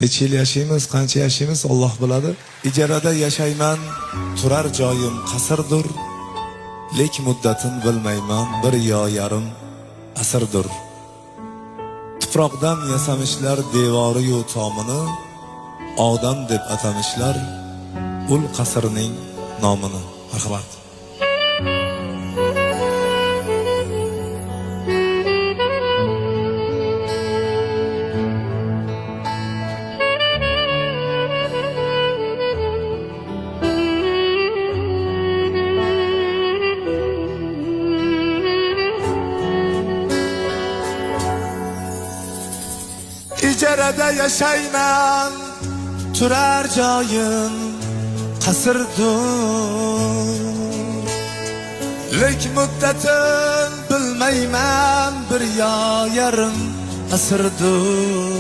Necha yil yashaymiz, qancha yashaymiz Alloh biladi. Ijarada yashayman, turar joyim qasrdir. Lek muddatin bilmayman, bir yo yarim asrdir. Tuproqdan yasamishlar devori yu tomini, odam deb atamishlar ul qasrning nomini. Marhamat. İjarada yaşayman, turar joyim qasrdir. Lek muddatin bilmayman, bir yo yarim asrdir.